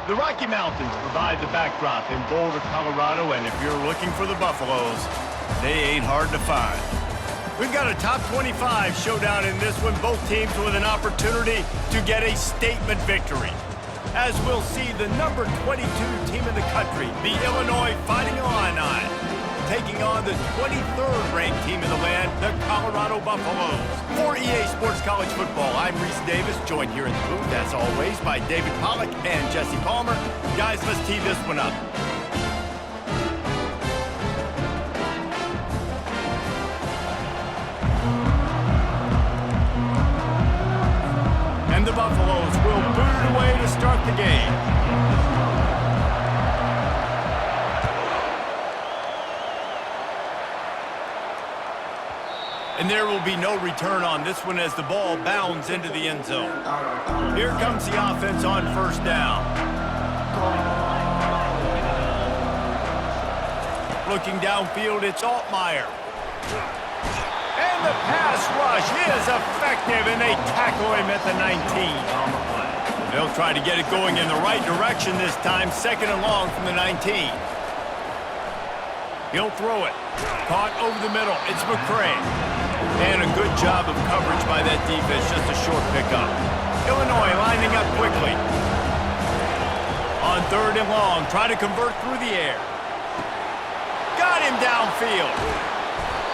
The Rocky Mountains provide the backdrop in Boulder, Colorado, and if you're looking for the Buffaloes, they ain't hard to find. We've got a top 25 showdown in this one, both teams with an opportunity to get a statement victory. As we'll see the number 22 team in the country, the Illinois Fighting Illini, taking on the 23rd ranked team in the land, the Colorado Buffaloes. For EA Sports College Football, I'm Reese Davis, joined here in the booth, as always, by David Pollack and Jesse Palmer. Guys, let's tee this one up. And the Buffaloes will boot it away to start the game. And there will be no return on this one as the ball bounds into the end zone. Here comes the offense on first down. Looking downfield, it's Altmaier. And the pass rush is effective, and they tackle him at the 19. They'll try to get it going in the right direction this time, second and long from the 19. He'll throw it. Caught over the middle. It's McCray. And a good job of coverage by that defense, just a short pickup. Illinois lining up quickly. On third and long, try to convert through the air. Got him downfield.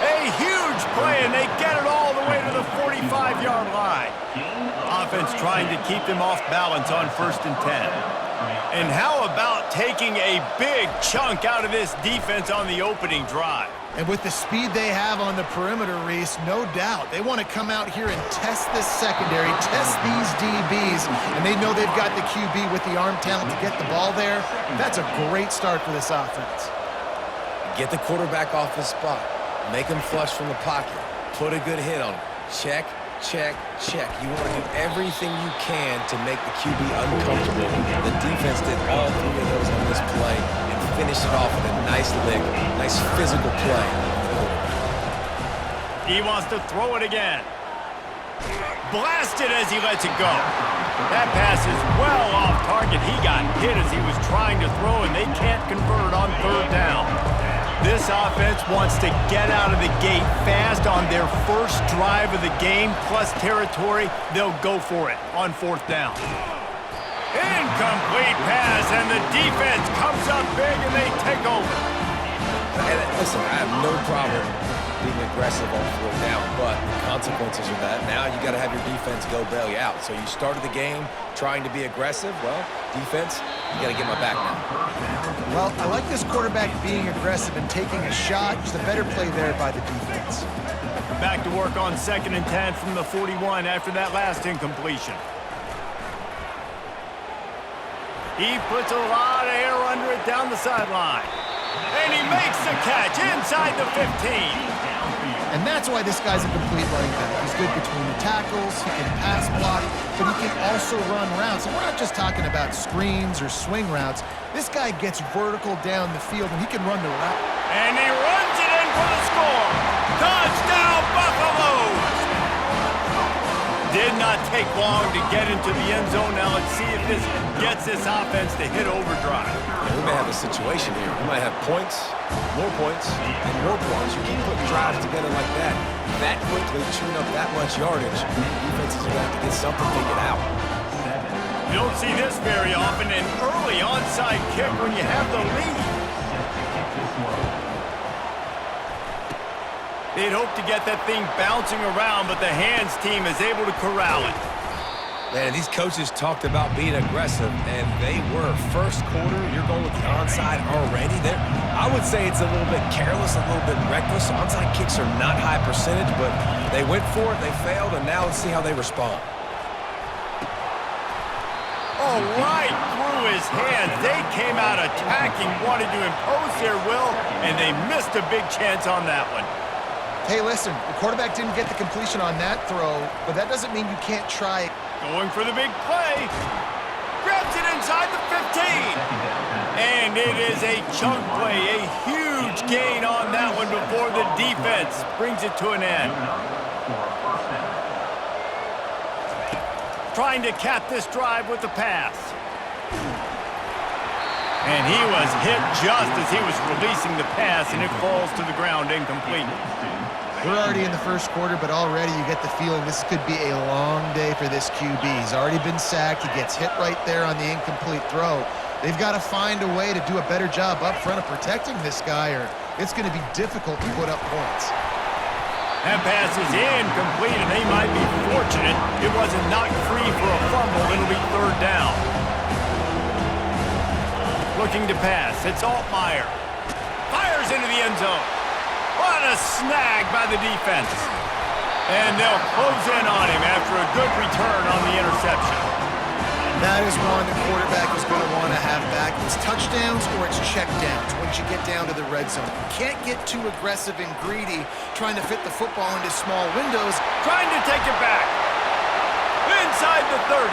A huge play, and they get it all the way to the 45-yard line. Offense trying to keep them off balance on first and 10. And how about taking a big chunk out of this defense on the opening drive? And with the speed they have on the perimeter, Reese, no doubt, they want to come out here and test this secondary, test these DBs, and they know they've got the QB with the arm talent to get the ball there. That's a great start for this offense. Get the quarterback off his spot. Make him flush from the pocket. Put a good hit on him. Check, check, check. You want to do everything you can to make the QB uncomfortable. The defense did all three of those on this play and finished it off with a nice lick, nice physical play. He wants to throw it again. Blasted as he lets it go. That pass is well off target. He got hit as he was trying to throw, and they can't convert on third down. This offense wants to get out of the gate fast on their first drive of the game, plus territory. They'll go for it on fourth down. Incomplete pass, and the defense comes up big, and they take over. And listen, I have no problem being aggressive on fourth down, but the consequences of that, now you got to have your defense go bail you out. So you started the game trying to be aggressive. Well, defense, you got to get my back now. Well, I like this quarterback being aggressive and taking a shot. Just a better play there by the defense. Back to work on second and 10 from the 41 after that last incompletion. He puts a lot of air under it down the sideline. And he makes the catch inside the 15. And that's why this guy's a complete running back. He's good between the tackles, he can pass block, but he can also run routes. And we're not just talking about screens or swing routes. This guy gets vertical down the field, and he can run the route. And he runs it in for the score. Touchdown, Buffaloes! Did not take long to get into the end zone. Now let's see if this gets this offense to hit overdrive. We may have a situation here. We might have points, and more points. You keep putting drives together like that quickly, chewing up that much yardage, defenses are going to have to get something figured out. You don't see this very often, an early onside kick when you have the lead. They'd hope to get that thing bouncing around, but the hands team is able to corral it. Man, these coaches talked about being aggressive, and they were. First quarter, you're going with the onside already. I would say it's a little bit careless, a little bit reckless. Onside kicks are not high percentage, but they went for it, they failed, and now let's see how they respond. Oh, right through his hands. They came out attacking, wanted to impose their will, and they missed a big chance on that one. Hey, listen, the quarterback didn't get the completion on that throw, but that doesn't mean you can't try. Going for the big play. Grabs it inside the 15. And it is a chunk play, a huge gain on that one before the defense brings it to an end. Trying to cap this drive with the pass. And he was hit just as he was releasing the pass, and it falls to the ground incomplete. We're already in the first quarter, but already you get the feeling this could be a long day for this QB. He's already been sacked. He gets hit right there on the incomplete throw. They've got to find a way to do a better job up front of protecting this guy, or it's going to be difficult to put up points. That pass is incomplete, and they might be fortunate it wasn't knocked free for a fumble. It'll be third down. Looking to pass. It's Altmaier. Fires into the end zone. What a snag by the defense. And they'll close in on him after a good return on the interception. That is one the quarterback is going to want to have back. It's touchdowns or it's checkdowns once you get down to the red zone. You can't get too aggressive and greedy trying to fit the football into small windows. Trying to take it back. Inside the 30.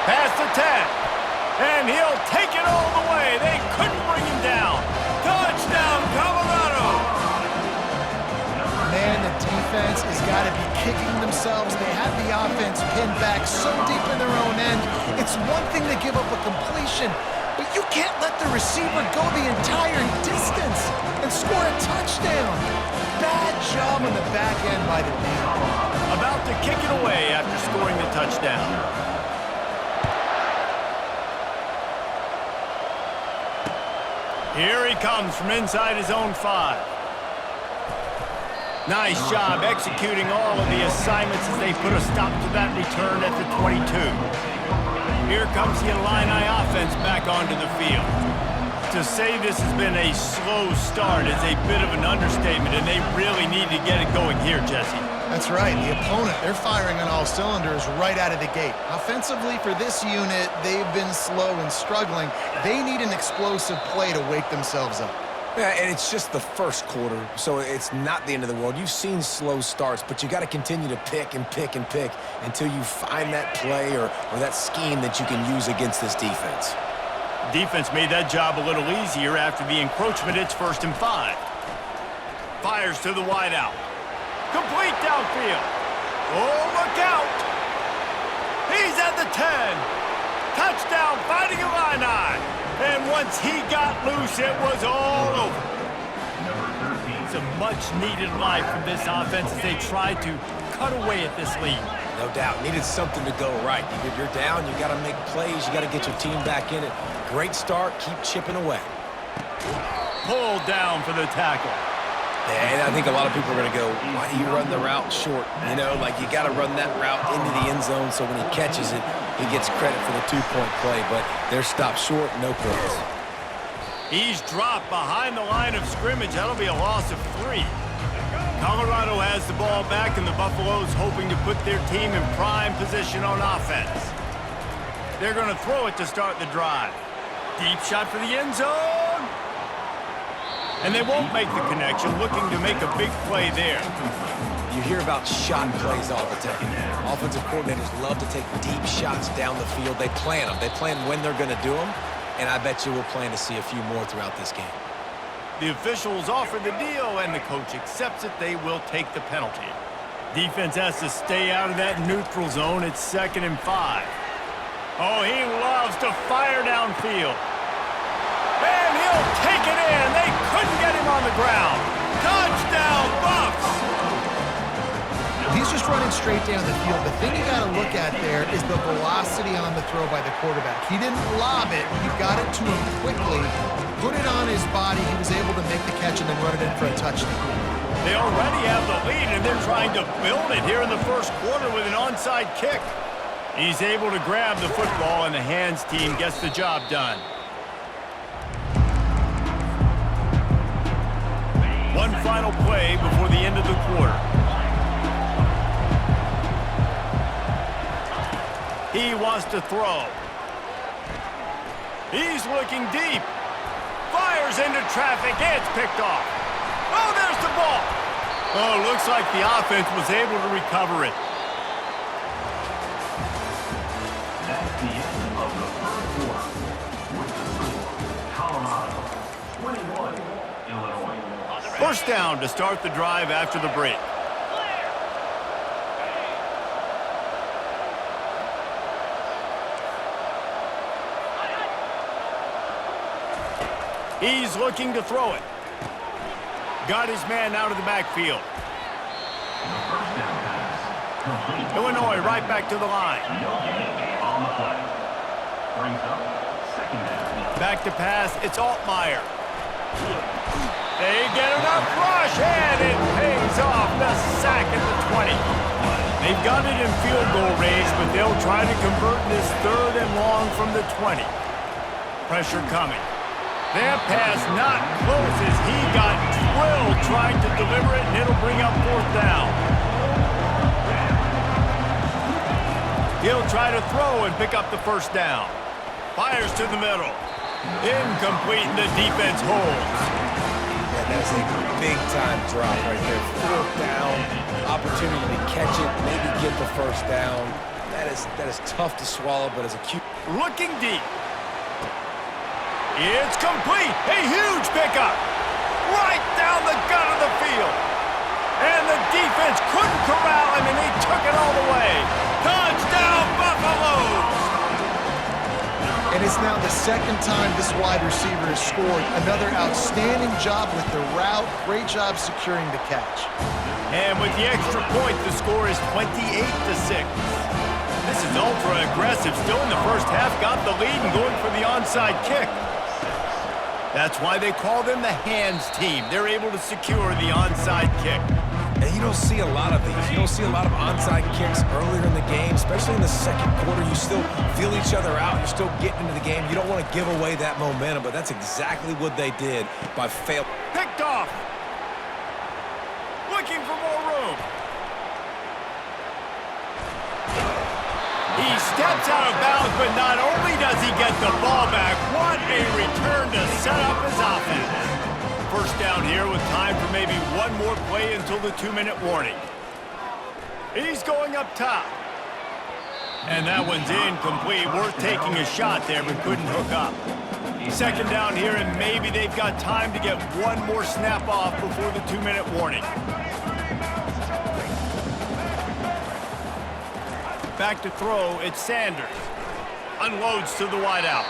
Past the 10. And he'll take it all the way. They couldn't bring him down. Touchdown, Colorado. Man, the defense has got to be kicking themselves. They have the offense pinned back so deep in their own end. It's one thing to give up a completion, but you can't let the receiver go the entire distance and score a touchdown. Bad job on the back end by the D. About to kick it away after scoring the touchdown. Here he comes from inside his own 5. Nice job executing all of the assignments as they put a stop to that return at the 22. Here comes the Illini offense back onto the field. To say this has been a slow start is a bit of an understatement, and they really need to get it going here, Jesse. That's right. The opponent, they're firing on all cylinders right out of the gate. Offensively, for this unit, they've been slow and struggling. They need an explosive play to wake themselves up. Yeah, and it's just the first quarter, so it's not the end of the world. You've seen slow starts, but you got to continue to pick and pick and pick until you find that play or that scheme that you can use against this defense. Defense made that job a little easier after the encroachment. It's 1st and 5. Fires to the wideout. Complete downfield. Oh, look out. He's at the 10. Touchdown, Fighting Illini. And once he got loose, it was all over. It's a much-needed life from this offense as they tried to cut away at this lead. No doubt. Needed something to go right. If you're down, you got to make plays. You got to get your team back in it. Great start. Keep chipping away. Pulled down for the tackle. And I think a lot of people are going to go, why do you run the route short? You know, like you got to run that route into the end zone so when he catches it, he gets credit for the 2-point play. But they're stopped short, no points. He's dropped behind the line of scrimmage. That'll be a loss of 3. Colorado has the ball back, and the Buffaloes hoping to put their team in prime position on offense. They're going to throw it to start the drive. Deep shot for the end zone. And they won't make the connection, looking to make a big play there. You hear about shot plays all the time. Offensive coordinators love to take deep shots down the field. They plan them. They plan when they're going to do them, and I bet you we'll plan to see a few more throughout this game. The officials offer the deal, and the coach accepts it. They will take the penalty. Defense has to stay out of that neutral zone. It's 2nd and 5. Oh, he loves to fire downfield. And he'll take it in. They couldn't get him on the ground. Touchdown, Buffs! He's just running straight down the field. The thing you got to look at there is the velocity on the throw by the quarterback. He didn't lob it. He got it to him quickly, put it on his body. He was able to make the catch and then run it in for a touchdown. They already have the lead, and they're trying to build it here in the first quarter with an onside kick. He's able to grab the football, and the hands team gets the job done. One final play before the end of the quarter. He wants to throw. He's looking deep. Fires into traffic. It's picked off. Oh, there's the ball. Oh, looks like the offense was able to recover it. That's the end of the first quarter. With the score, Colorado 21, Illinois. First down to start the drive after the break. He's looking to throw it. Got his man out of the backfield. Illinois right back to the line. On the play. Brings up second down. Back to pass, it's Altmaier. They get enough rush, and it pays off. The sack at the 20. They've got it in field goal range, but they'll try to convert this 3rd and long from the 20. Pressure coming. That pass not close as he got drilled trying to deliver it, and it'll bring up 4th down. He'll try to throw and pick up the 1st down. Fires to the middle. Incomplete, and the defense holds. Yeah, that's a big-time drop right there. 4th down, opportunity to catch it, maybe get the 1st down. That is tough to swallow, but as a cute... Looking deep. It's complete. A huge pickup. Right down the gut of the field. And the defense couldn't corral him, and he took it all the way. Touchdown, Buffaloes! And it's now the 2nd time this wide receiver has scored. Another outstanding job with the route. Great job securing the catch. And with the extra point, the score is 28-6. This is ultra aggressive. Still in the first half, got the lead and going for the onside kick. That's why they call them the hands team. They're able to secure the onside kick. And you don't see a lot of these. You don't see a lot of onside kicks earlier in the game, especially in the 2nd quarter. You still feel each other out. You're still getting into the game. You don't want to give away that momentum, but that's exactly what they did by failing. Picked off. Looking for more room. He steps out of bounds, but not only does he get the ball back, what a return to set up his offense. 1st down here with time for maybe one more play until the 2-minute warning. He's going up top. And that one's incomplete. Worth taking a shot there, but couldn't hook up. 2nd down here, and maybe they've got time to get one more snap off before the 2-minute warning. Back to throw, it's Sanders. Unloads to the wideout.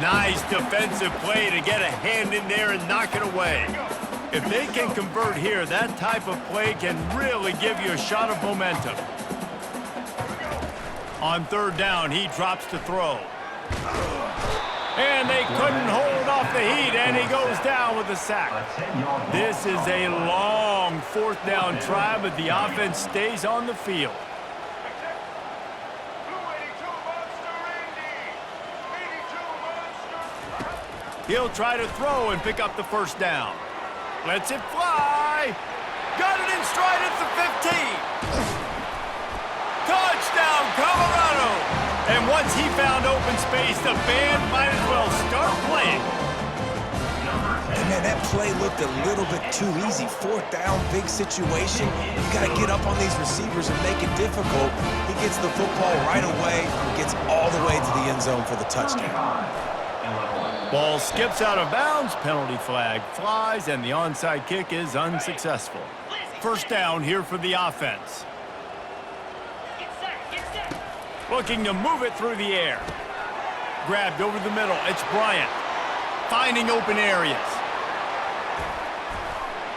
Nice defensive play to get a hand in there and knock it away. If they can convert here, that type of play can really give you a shot of momentum. On 3rd down, he drops to throw. And they couldn't hold off the heat, and he goes down with a sack. This is a long 4th down try, but the offense stays on the field. He'll try to throw and pick up the 1st down. Lets it fly. Got it in stride at the 15. Touchdown, Colorado. And once he found open space, the band might as well start playing. And man, that play looked a little bit too easy. 4th down, big situation. You got to get up on these receivers and make it difficult. He gets the football right away, gets all the way to the end zone for the touchdown. Ball skips out of bounds, penalty flag flies, and the onside kick is unsuccessful. 1st down here for the offense. Looking to move it through the air. Grabbed over the middle, it's Bryant. Finding open areas.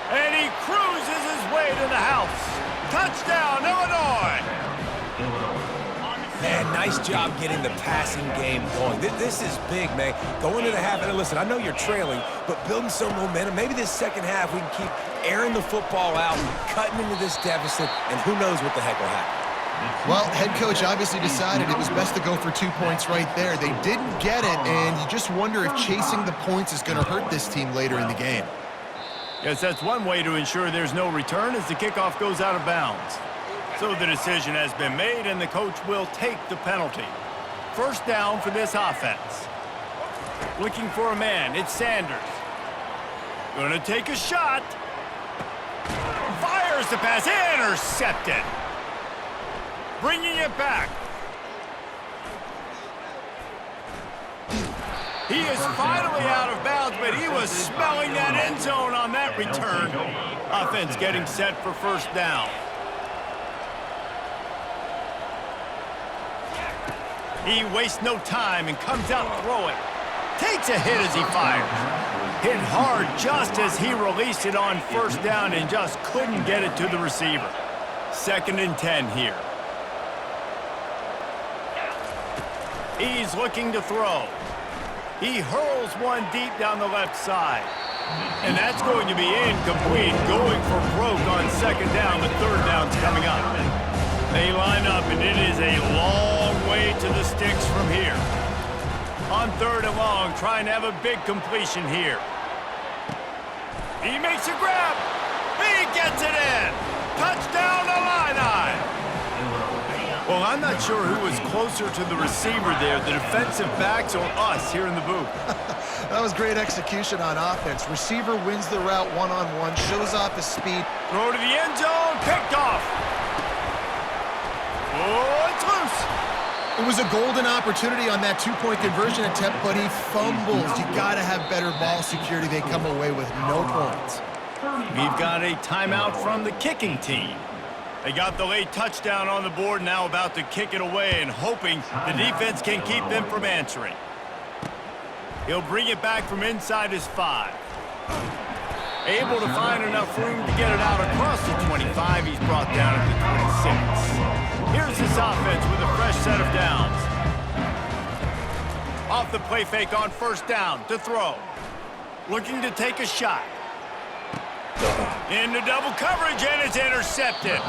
And he cruises his way to the house. Touchdown, Illinois! Man, nice job getting the passing game going. This is big, man. Going into the half, and listen, I know you're trailing, but building some momentum. Maybe this 2nd half we can keep airing the football out, cutting into this deficit, and who knows what the heck will happen. Well, head coach obviously decided it was best to go for 2 points right there. They didn't get it, and you just wonder if chasing the points is going to hurt this team later in the game. Yes, that's one way to ensure there's no return as the kickoff goes out of bounds. So the decision has been made, and the coach will take the penalty. 1st down for this offense. Looking for a man, it's Sanders. Gonna take a shot. Fires the pass, intercepted. Bringing it back. He is finally out of bounds, but he was smelling that end zone on that return. Offense getting set for 1st down. He wastes no time and comes out throwing. Takes a hit as he fires. Hit hard just as he released it on first down and just couldn't get it to the receiver. 2nd and 10 here. He's looking to throw. He hurls one deep down the left side. And that's going to be incomplete, going for broke on 2nd down, but 3rd down's coming up. They line up, and it is a long way to the sticks from here. On 3rd and long, trying to have a big completion here. He makes a grab. He gets it in. Touchdown, Illini. Well, I'm not sure who was closer to the receiver there, the defensive backs or us here in the booth. That was great execution on offense. Receiver wins the route one-on-one, shows off his speed. Throw to the end zone, picked off. Oh, it's loose. It was a golden opportunity on that two-point conversion attempt, but he fumbles. You got to have better ball security. They come away with no points. We've got a timeout from the kicking team. They got the late touchdown on the board, now about to kick it away and hoping the defense can keep them from answering. He'll bring it back from inside his 5. Able to find enough room to get it out across the 25. He's brought down at the 26. Here's this offense with a fresh set of downs. Off the play fake on 1st down to throw. Looking to take a shot. Into double coverage, and it's intercepted.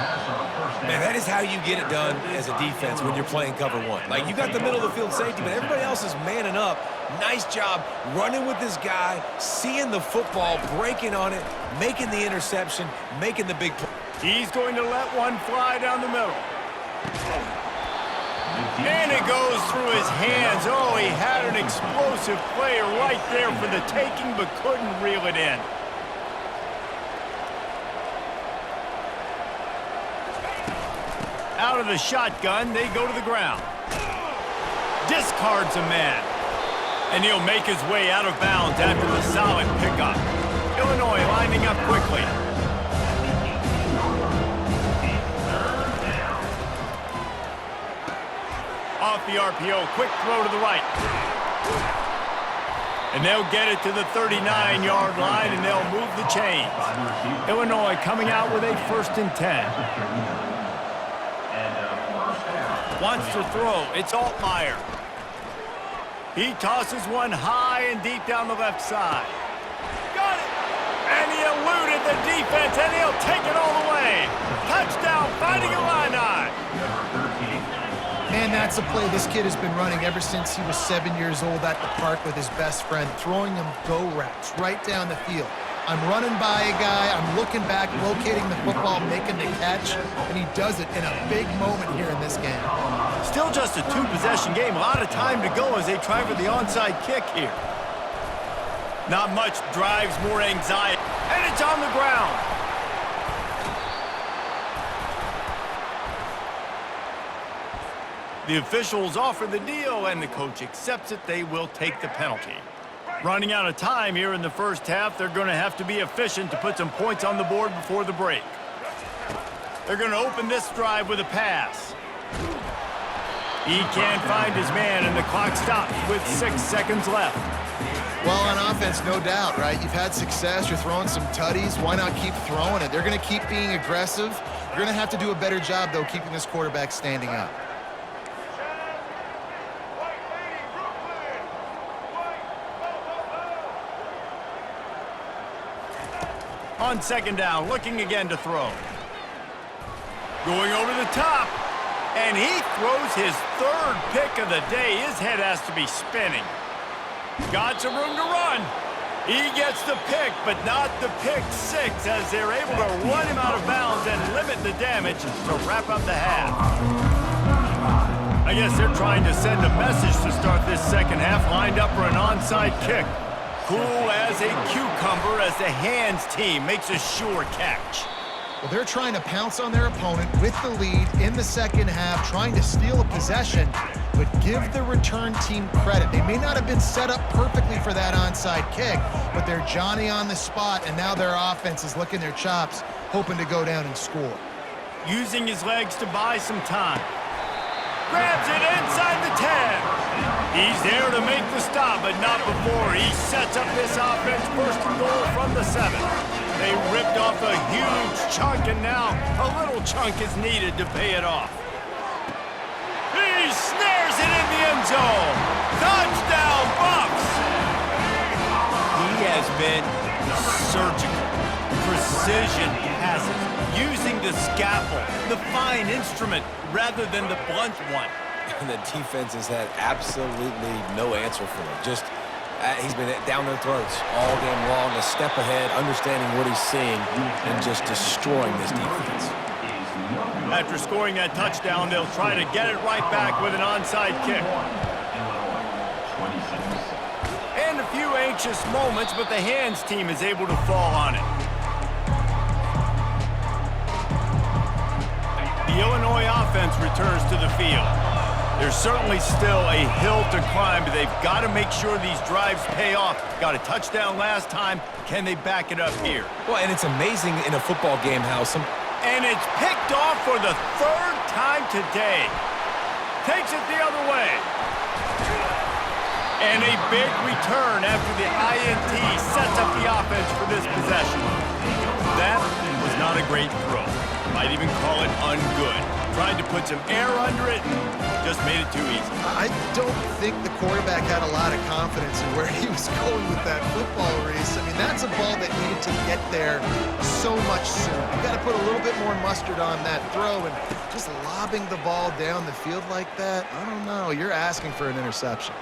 Man, that is how you get it done as a defense when you're playing cover 1. Like, you got the middle of the field safety, but everybody else is manning up. Nice job running with this guy, seeing the football, breaking on it, making the interception, making the big play. He's going to let one fly down the middle. And it goes through his hands. Oh, he had an explosive player right there for the taking, but couldn't reel it in. Out of the shotgun, they go to the ground. Discards a man. And he'll make his way out of bounds after the solid pickup. Illinois lining up quickly. Off the RPO, quick throw to the right. And they'll get it to the 39-yard line, and they'll move the chains. Illinois coming out with a 1st and 10. Wants to throw. It's Altmaier. He tosses one high and deep down the left side. Got it! And he eluded the defense, and he'll take it all the way. Touchdown, Fighting Illini. Man, that's a play this kid has been running ever since he was 7 years old at the park with his best friend, throwing them go routes right down the field. I'm running by a guy, I'm looking back, locating the football, making the catch, and he does it in a big moment here in this game. Still just a 2-possession game. A lot of time to go as they try for the onside kick here. Not much drives, more anxiety, and it's on the ground. The officials offer the deal, and the coach accepts it. They will take the penalty. Running out of time here in the first half, they're going to have to be efficient to put some points on the board before the break. They're going to open this drive with a pass. He can't find his man, and the clock stops with 6 seconds left. Well, on offense, no doubt, right? You've had success. You're throwing some tutties. Why not keep throwing it? They're going to keep being aggressive. You're going to have to do a better job, though, keeping this quarterback standing up. On 2nd down, looking again to throw. Going over the top, and he throws his 3rd pick of the day. His head has to be spinning. Got some room to run. He gets the pick, but not the pick 6, as they're able to run him out of bounds and limit the damage to wrap up the half. I guess they're trying to send a message to start this second half, lined up for an onside kick. Cool as a cucumber as the hands team makes a sure catch. Well, they're trying to pounce on their opponent with the lead in the second half, trying to steal a possession, but give the return team credit. They may not have been set up perfectly for that onside kick, but they're Johnny on the spot, and now their offense is licking their chops, hoping to go down and score. Using his legs to buy some time. Grabs it inside the the 10. He's there to make the stop, but not before he sets up this offense first and goal from the 7. They ripped off a huge chunk, and now a little chunk is needed to pay it off. He snares it in the end zone. Touchdown, Bucks! He has been surgical. Precision passes, using the scalpel, the fine instrument, rather than the blunt one. And the defense has had absolutely no answer for him. Just, he's been down their throats all game long, a step ahead, understanding what he's seeing, and just destroying this defense. After scoring that touchdown, they'll try to get it right back with an onside kick. And a few anxious moments, but the hands team is able to fall on it. The Illinois offense returns to the field. There's certainly still a hill to climb, but they've got to make sure these drives pay off. Got a touchdown last time. Can they back it up here? Well, and it's amazing in a football game how some... And it's picked off for the 3rd time today. Takes it the other way. And a big return after the INT sets up the offense for this possession. That was not a great throw. Might even call it ungood. Tried to put some air under it and just made it too easy. I don't think the quarterback had a lot of confidence in where he was going with that football, Reese. I mean, that's a ball that needed to get there so much sooner. You got to put a little bit more mustard on that throw, and just lobbing the ball down the field like that, I don't know. You're asking for an interception.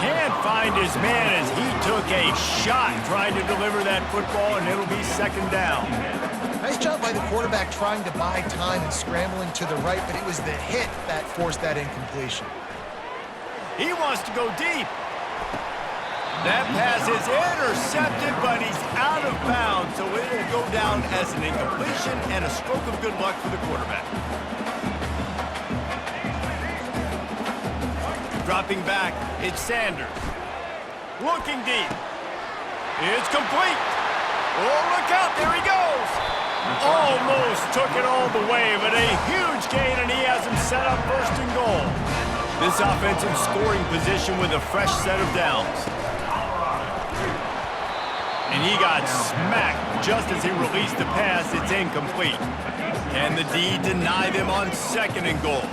Can't find his man as he took a shot trying to deliver that football, and it'll be 2nd down. Nice job by the quarterback trying to buy time and scrambling to the right, but it was the hit that forced that incompletion. He wants to go deep. That pass is intercepted, but he's out of bounds, so it will go down as an incompletion and a stroke of good luck for the quarterback. Dropping back, it's Sanders. Looking deep. It's complete. Oh, look out, there he goes. Almost took it all the way, but a huge gain, and he has him set up 1st and goal. This offense in scoring position with a fresh set of downs. And he got smacked just as he released the pass. It's incomplete. Can the D deny them on 2nd and goal?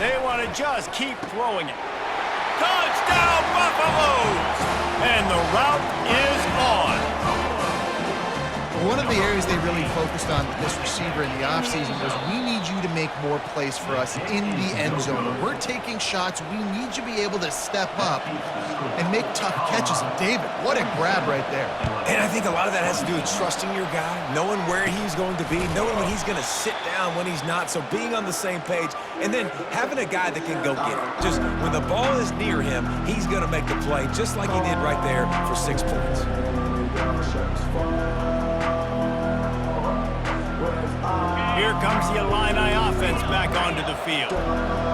They want to just keep throwing it. Touchdown, Buffaloes! And the route is on. One of the areas they really focused on with this receiver in the offseason was, we need you to make more plays for us in the end zone. When we're taking shots, we need you to be able to step up and make tough catches. And David, what a grab right there. And I think a lot of that has to do with trusting your guy, knowing where he's going to be, knowing when he's going to sit down, when he's not, so being on the same page, and then having a guy that can go get it. Just when the ball is near him, he's going to make the play, just like he did right there for 6 points. Here comes the Illini offense back onto the field.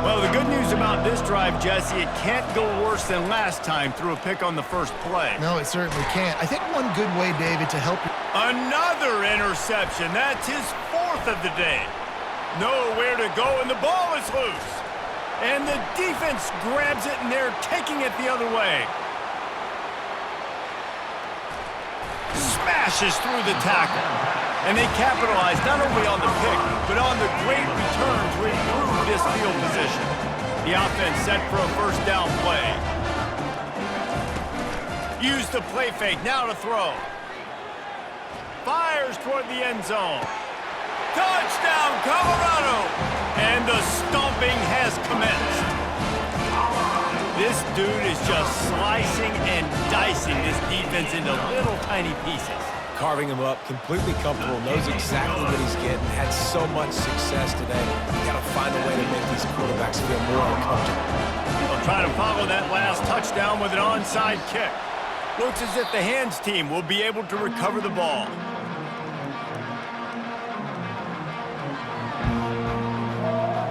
Well, the good news about this drive, Jesse, it can't go worse than last time through a pick on the first play. No, it certainly can't. I think one good way, David, to help you. Another interception. That's his 4th of the day. Nowhere to go, and the ball is loose. And the defense grabs it, and they're taking it the other way. Smashes through the tackle. And they capitalize not only on the pick, but on the great return to improve this field position. The offense set for a 1st down play. Use the play fake, now to throw. Fires toward the end zone. Touchdown, Colorado! And the stomping has commenced. This dude is just slicing and dicing this defense into little tiny pieces. Carving him up, completely comfortable, knows exactly what he's getting, had so much success today. You got to find a way to make these quarterbacks feel more uncomfortable. They'll try to follow that last touchdown with an onside kick. Looks as if the hands team will be able to recover the ball.